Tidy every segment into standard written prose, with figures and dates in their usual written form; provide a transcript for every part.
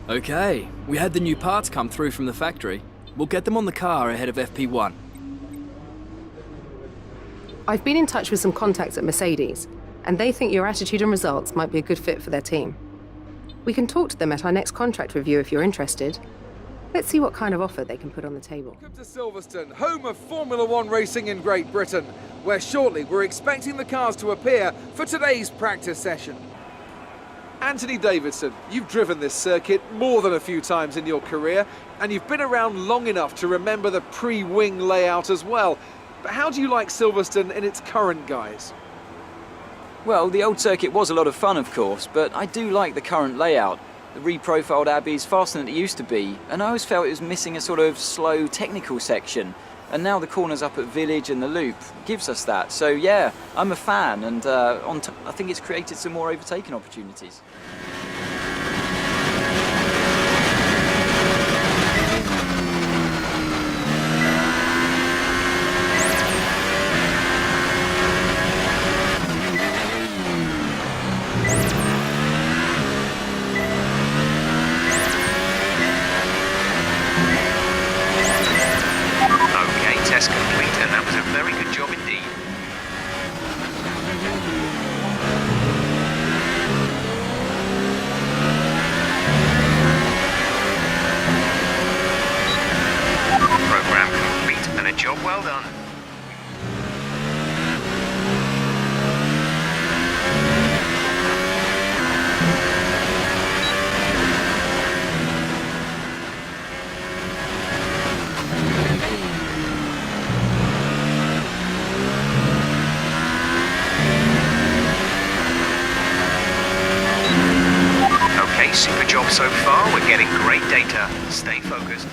Okay, we had the new parts come through from the factory. We'll get them on the car ahead of FP1. I've been in touch with some contacts at Mercedes, and they think your attitude and results might be a good fit for their team. We can talk to them at our next contract review if you're interested. Let's see what kind of offer they can put on the table. Welcome to Silverstone, home of Formula One racing in Great Britain, where shortly we're expecting the cars to appear for today's practice session. Anthony Davidson, you've driven this circuit more than a few times in your career, and you've been around long enough to remember the pre-wing layout as well. But how do you like Silverstone in its current guise? Well, the old circuit was a lot of fun, of course, but I do like the current layout. The reprofiled Abbey is faster than it used to be, and I always felt it was missing a sort of slow technical section. And now the corners up at Village and the Loop gives us that. So yeah, I'm a fan, and I think it's created some more overtaking opportunities. Test complete, and that was a very good job indeed. Program complete and a job well done. Super job so far, we're getting great data. Stay focused.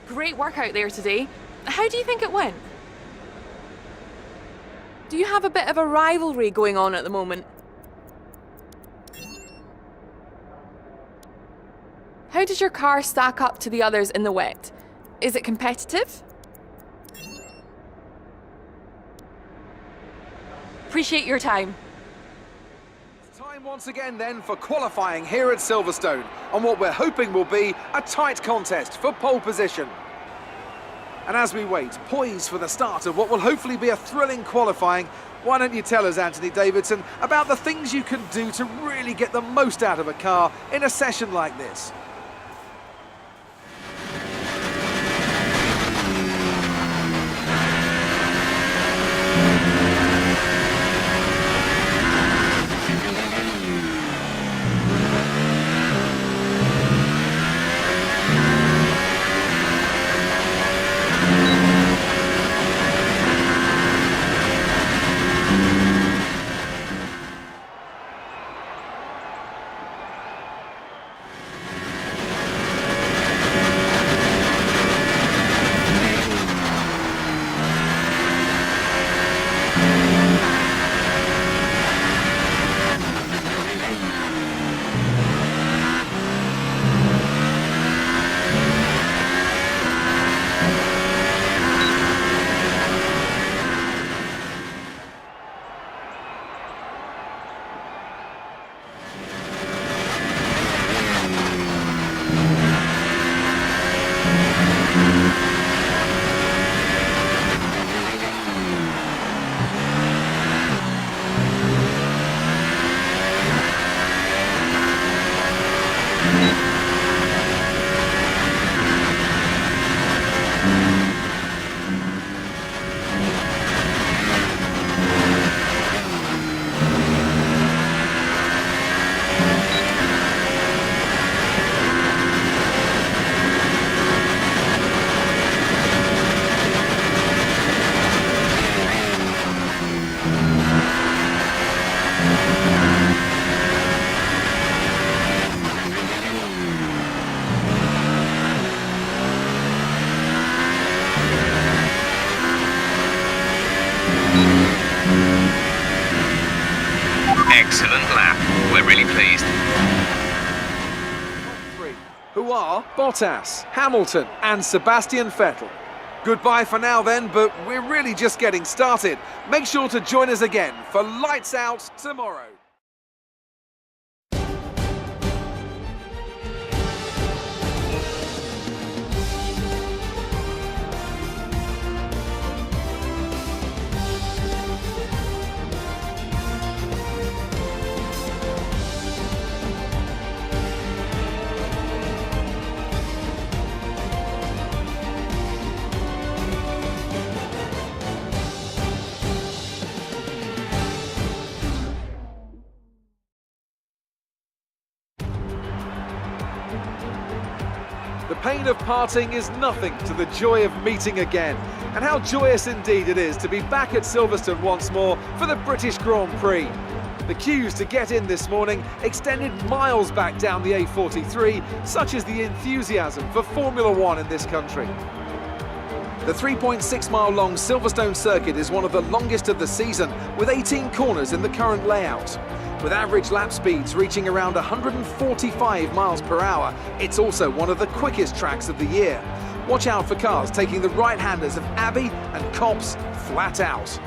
Great work out there today. How do you think it went? Do you have a bit of a rivalry going on at the moment? How does your car stack up to the others in the wet? Is it competitive? Appreciate your time. It's time once again then for qualifying here at Silverstone on what we're hoping will be a tight contest for pole position. And as we wait, poised for the start of what will hopefully be a thrilling qualifying, why don't you tell us, Anthony Davidson, about the things you can do to really get the most out of a car in a session like this? excellent lap. We're really pleased. Three, who are Bottas, Hamilton and Sebastian Vettel. Goodbye for now then, but we're really just getting started. Make sure to join us again for Lights Out tomorrow. The pain of parting is nothing to the joy of meeting again. And how joyous indeed it is to be back at Silverstone once more for the British Grand Prix. The queues to get in this morning extended miles back down the A43, such is the enthusiasm for Formula One in this country. The 3.6 mile long Silverstone circuit is one of the longest of the season, with 18 corners in the current layout. With average lap speeds reaching around 145 miles per hour, it's also one of the quickest tracks of the year. Watch out for cars taking the right-handers of Abbey and Copse flat out.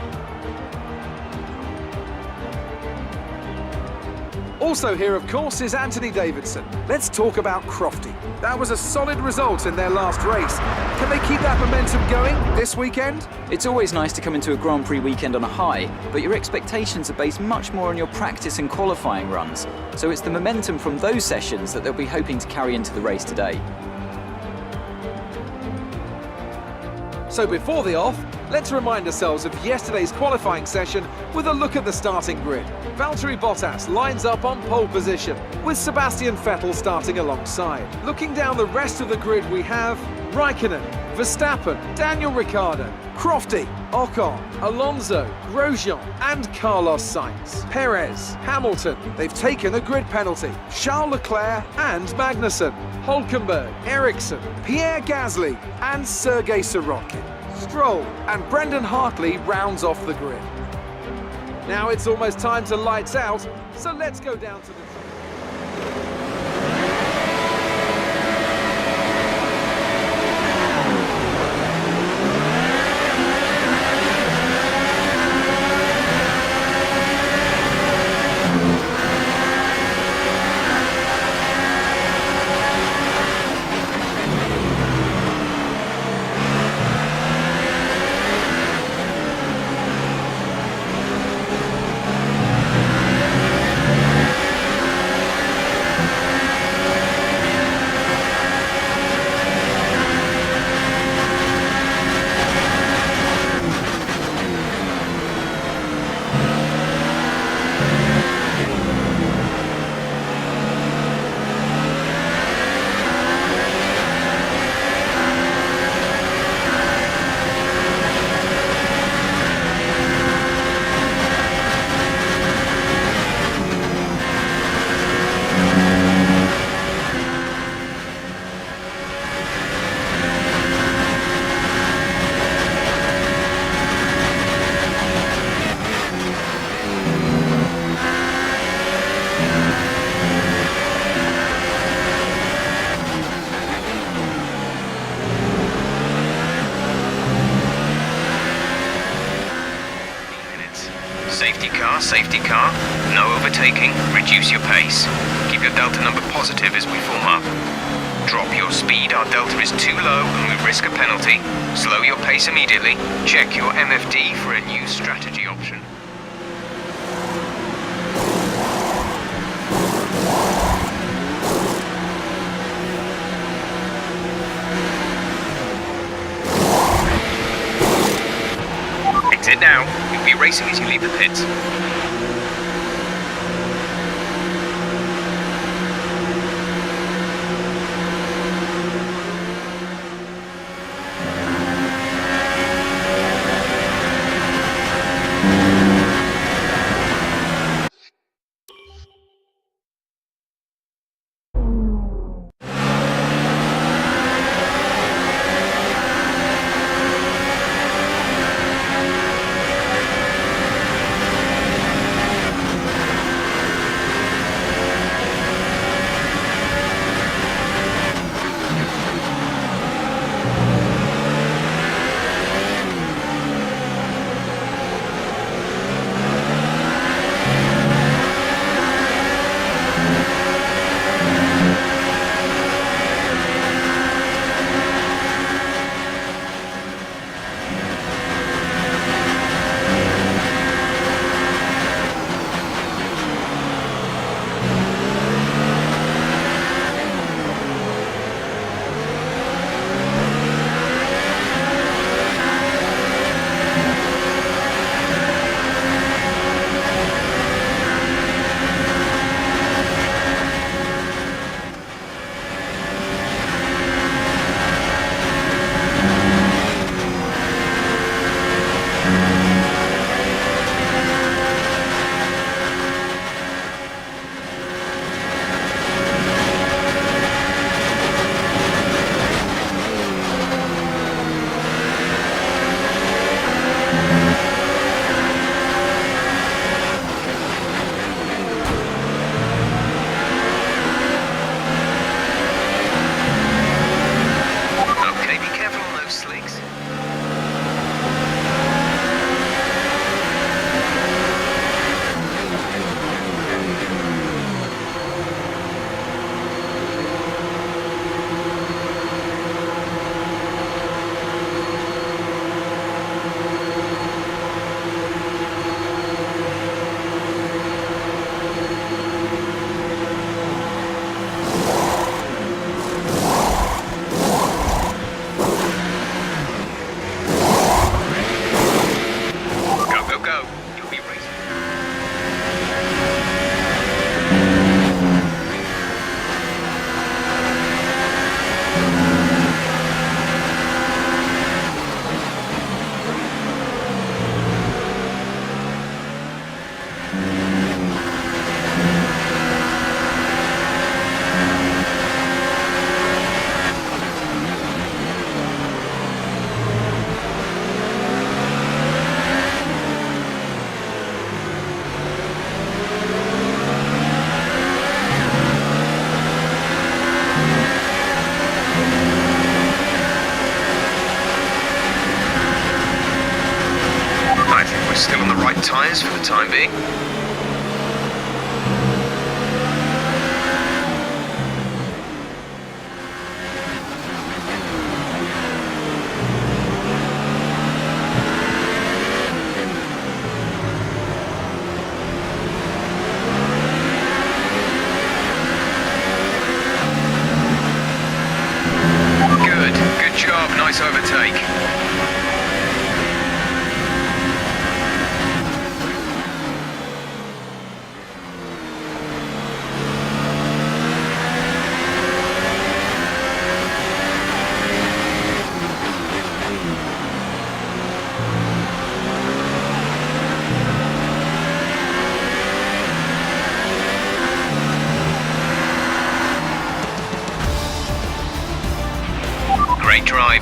Also here, of course, is Anthony Davidson. Let's talk about Crofty. That was a solid result in their last race. Can they keep that momentum going this weekend? It's always nice to come into a Grand Prix weekend on a high, but your expectations are based much more on your practice and qualifying runs. So it's the momentum from those sessions that they'll be hoping to carry into the race today. So before the off, let's remind ourselves of yesterday's qualifying session with a look at the starting grid. Valtteri Bottas lines up on pole position, with Sebastian Vettel starting alongside. Looking down the rest of the grid, we have Raikkonen, Verstappen, Daniel Ricciardo, Crofty, Ocon, Alonso, Grosjean and Carlos Sainz. Perez, Hamilton, they've taken a grid penalty. Charles Leclerc and Magnussen, Hülkenberg, Ericsson, Pierre Gasly and Sergei Sorokin. Stroll and Brendan Hartley rounds off the grid. Now it's almost time to lights out, so let's go down to the track. Safety car, no overtaking, reduce your pace. Keep your delta number positive as we form up. Drop your speed, our delta is too low and we risk a penalty. Slow your pace immediately. Check your MFD for a new strategy option. Exit now. You'll be racing as you leave the pits. tyres for the time being. Good job, nice overtake.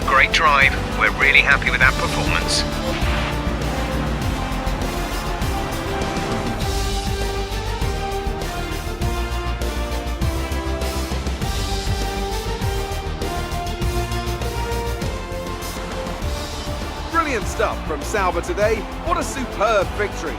Great drive. We're really happy with that performance. Brilliant stuff from Sauber today. What a superb victory.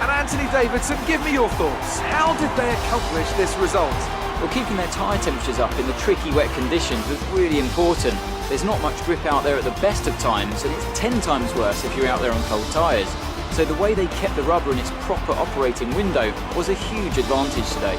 And Anthony Davidson, give me your thoughts. How did they accomplish this result? Well, keeping their tyre temperatures up in the tricky wet conditions was really important. There's not much grip out there at the best of times, and it's 10 times worse if you're out there on cold tyres. So the way they kept the rubber in its proper operating window was a huge advantage today.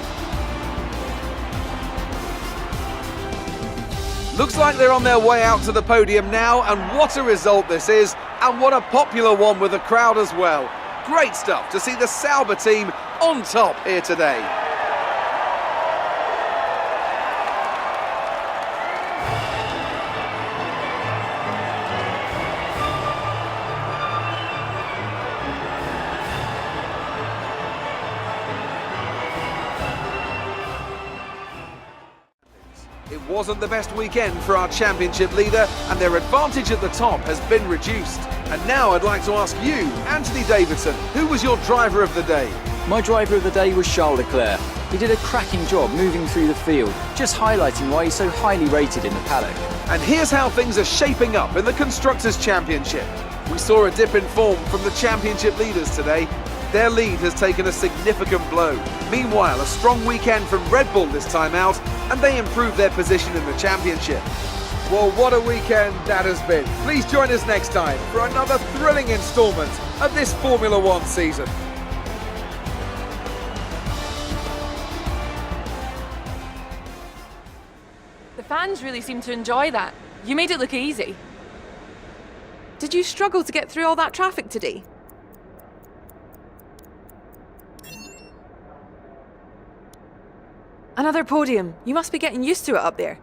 Looks like they're on their way out to the podium now, and what a result this is, and what a popular one with the crowd as well. Great stuff to see the Sauber team on top here today. It wasn't the best weekend for our championship leader, and their advantage at the top has been reduced. And now I'd like to ask you, Anthony Davidson, who was your driver of the day? My driver of the day was Charles Leclerc. He did a cracking job moving through the field, just highlighting why he's so highly rated in the paddock. And here's how things are shaping up in the Constructors' Championship. We saw a dip in form from the championship leaders today. Their lead has taken a significant blow. Meanwhile, a strong weekend from Red Bull this time out, and they improved their position in the championship. Well, what a weekend that has been. Please join us next time for another thrilling instalment of this Formula One season. The fans really seem to enjoy that. You made it look easy. Did you struggle to get through all that traffic today? Another podium. You must be getting used to it up there.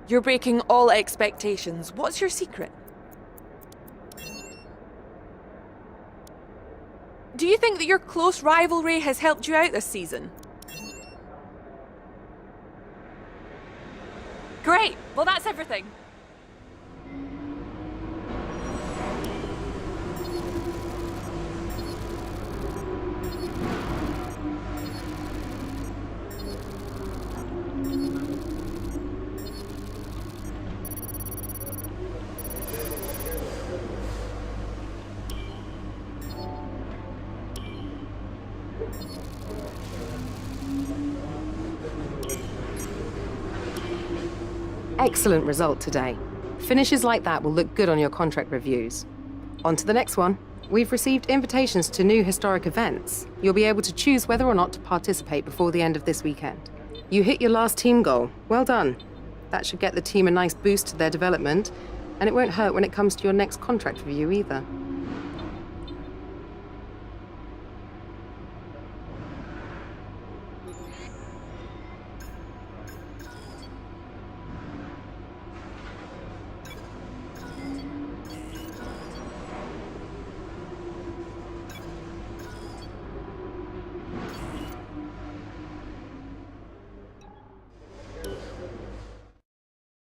You're breaking all expectations. What's your secret? Do you think that your close rivalry has helped you out this season? Great. Well, that's everything. Excellent result today. Finishes like that will look good on your contract reviews. On to the next one. We've received invitations to new historic events. You'll be able to choose whether or not to participate before the end of this weekend. You hit your last team goal. Well done. That should get the team a nice boost to their development, and it won't hurt when it comes to your next contract review either.